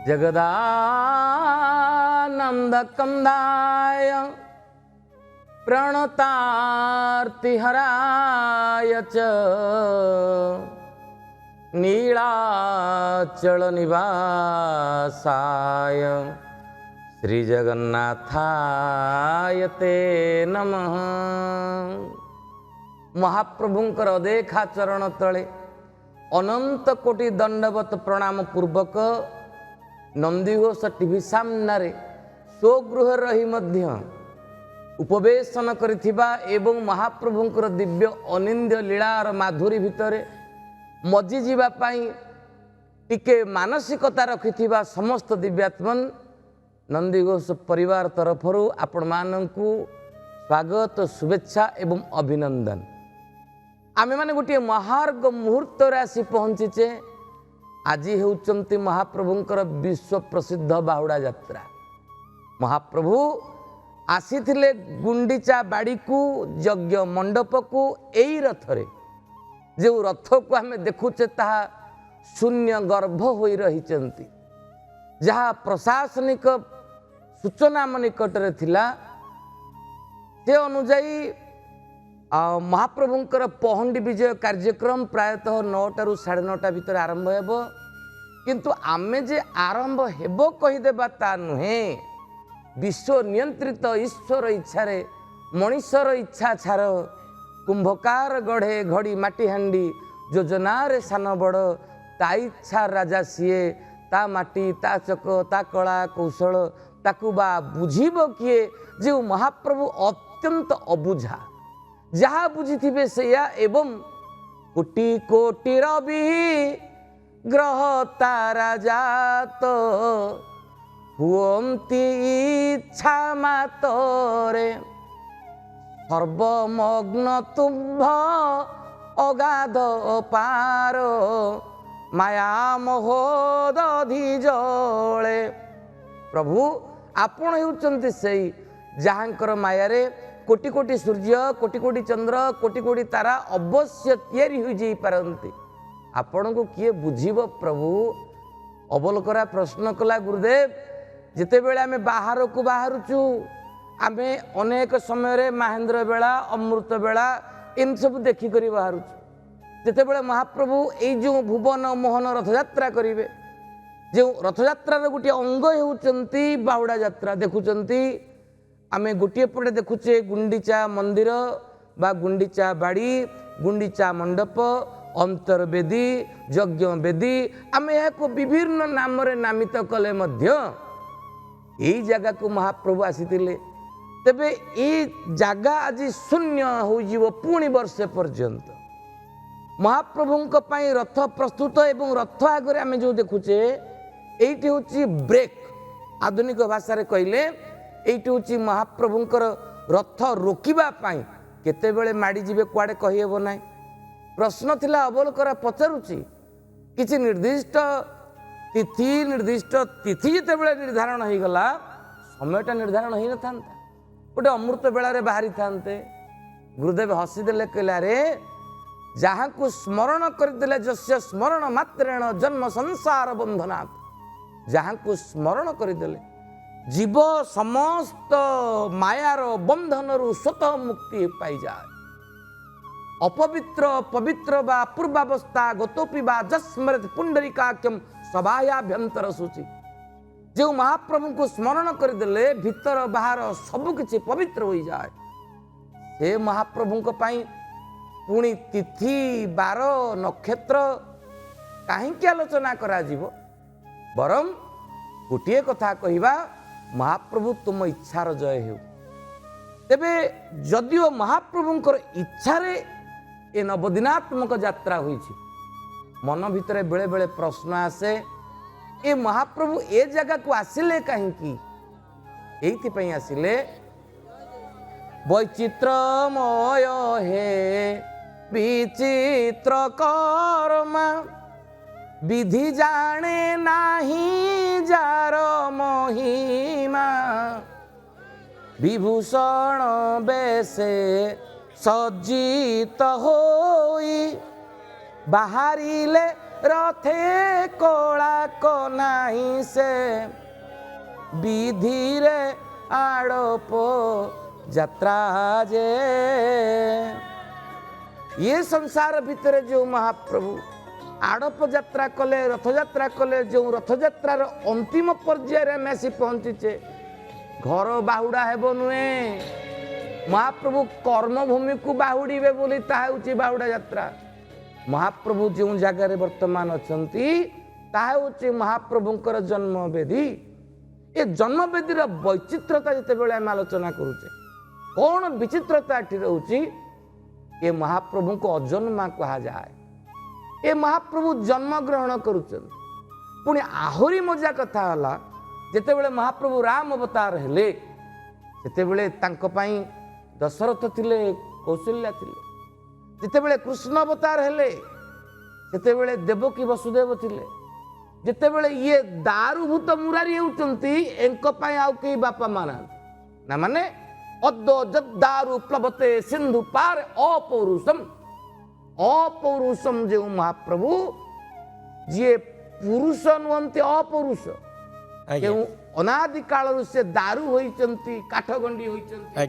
जगदानन्दकन्दाय प्रणतार्तिहराय च नीलाचलनिवासाय श्रीजगन्नाथाय ते नमः। महाप्रभुंकर अदेखा चरण तले अनंत कोटि दंडवत प्रणाम पूर्वक नंदीघोष टीवी सामने स्वगृह रही मध्य उपवेशन करिथिबा एवं महाप्रभुंकर दिव्य अनिंद्य लीलार माधुरी भितरे मजी जीवा पाई टिके मानसिकता रखिथिबा समस्त दिव्यात्मन नंदीघोष परिवार तरफरु आपण माननकु स्वागत शुभेच्छा एवं अभिनंदन। आमे माने गोटे महार्ग मुहूर्त रे आसी पहुंचीचे। आज हेउचंती महाप्रभुंकर विश्व प्रसिद्ध बाहुड़ा यात्रा। महाप्रभु आसीथिले गुंडीचा बाड़ी को यज्ञ मंडप को एई रथरे जो रथ को आमे देखुचे ताहा शून्य गर्भ होई रहिचंती। जहाँ प्रशासनिक सूचना मन निकट रे थिला से अनुजाई महाप्रभुंकर पहंडी विजय कार्यक्रम प्रायतः 9 ରୁ 9:30 भितर आरंभ हेबो। किंतु आमे जे आरंभ हेबो कहीदेबा ता नुहे। विश्व नियंत्रित ईश्वर इच्छारे मनीषर इच्छा छार कुंभकार गढ़े घड़ी माटी हांडी योजनारे सान बड़ ता इच्छा राजा सीए ता माटी ता चक ता कला कौशल ताकू बा बुझीब किए। जो महाप्रभु अत्यंत अबुझा जहा बुझी सैया एवं कोटि कोटि रवि ग्रह तारा जात हुअंती इच्छा मातरे सर्वमग्न तुभ अगाध पार माया मोह दधि जले। प्रभु आपण हेउचंती सेई जहाँकर मायारे कोटि कोटि सूर्य कोटि कोटि चंद्र कोटि कोटि तारा अवश्य तैयारी हो जाई पारंती। आपण को किए बुझीब प्रभु। अवलोकरा प्रश्न कला गुरुदेव जिते बेले आमे बाहर को बाहरुचु आमे अनेक समय रे महेंद्र बेला अमृत बेला इन सब देखी करी बाहरुचु। जिते बेले महाप्रभु एई जो भुवन मोहन रथयात्रा करिवे जो रथयात्रा गोटे अंग हेउचंती बाहुड़ा यात्रा देखुचंती। आमे गोटे पटे देखुचे गुंडीचा मंदिर बा गुंडीचा बाड़ी गुंडीचा मंडप अंतर्वेदी यज्ञ वेदी आमे को विभिन्न नाम रे नामित कले मध्य एई जगह को महाप्रभु आसीतिले। तेबे ए जगह आज शून्य हो जीवो पुणी वर्षे पर्यंत। महाप्रभुंक पई रथ प्रस्तुत एवं रथ आगरे आमे जो देखुचे एइटी होची ब्रेक आधुनिक भाषा रे कहले एइटी होची महाप्रभुंकर रथ रोकिबा पाई केते बेले माडी जिवे कुआडे कहि हेबो नाही। प्रश्न थिला अवलोकरा पचारुची किछि निर्दिष्ट तिथि जिते बेले निर्धारण हो गला समयटा निर्धारण हो न थांता गोटे अमृत बेला रे बाहरी थांते। गुरुदेव हसीदेले कहला रे जहाँ को स्मरण करदेले जस्य स्मरण मात्रेण जन्म संसार बंधनात् जहाँ को स्मरण करदेले जीव समस्त मायार बंधन रु स्वतः मुक्ति पाई जाए। अपवित्र पवित्र बा पूर्वावस्था गतोपि बा जस्मृत पुंडरीकाख्यम सभायाभ्यंतर सूचि जो महाप्रभु को स्मरण करदेले भीतर बाहर सबकिछि पवित्र हो जाए। से महाप्रभु पाई पुणी तिथि बार नक्षत्र कहीं आलोचना करा जीवो बरम गोटे कथा कहिबा महाप्रभु तुम इच्छार जय हो। तेबे जदिओ महाप्रभुंकर इच्छारे ए नवदिनात्मक यात्रा होईछि मन भितरे बेले बेले प्रश्न आसे ए महाप्रभु ए जगह को आसिले कहीं एइथि पई आसिले वैचित्रमय हे विचित्र कर्मा विधि जाने नाही जार महिमा विभूषण बेसे सज्जित होई बाहरिले रथे कलाक नाही से विधि रे आड़प यात्रा जे ये संसार भितर जो महाप्रभु आड़प यात्रा कले रथ यात्रा कले जो रथ यात्रार अंतिम पर्यायर में आसी पहुंचीचे घर बाहुड़ा हेब नुहे महाप्रभु कर्मभूमि को बाहुड़े बोली ताऊची बाहुड़ा यात्रा महाप्रभु जो जगार वर्तमान अछंती ताऊची महाप्रभुंकर जन्म वेदी ये जन्म वेदीर वैचित्रता जिते आम आलोचना करुचे कौन विचित्रता एठी रहउची ये महाप्रभु को अजन्मा कहा जाए ये महाप्रभु जन्म ग्रहण करुचन पुणी आहुरी मजा कथा हला जेतेबेले महाप्रभु राम अवतार हेले सेतेबेले तांको पई दशरथ थिले कौशल्या थिले जेतेबेले कृष्ण अवतार हेले सेतेबेले देवकी वसुदेव थिले जेतेबेले ये दारुभूत मुरारी हेउचंती एंको पई आउ के बापा माना ना माने अद्दो जद्दारु प्लवते सिंधु पार अपौरुषम जो महाप्रभु जी पुरुष नुहंती अपौरुष अनादि काल से दारू होइचंती काठगंडी होइचंती।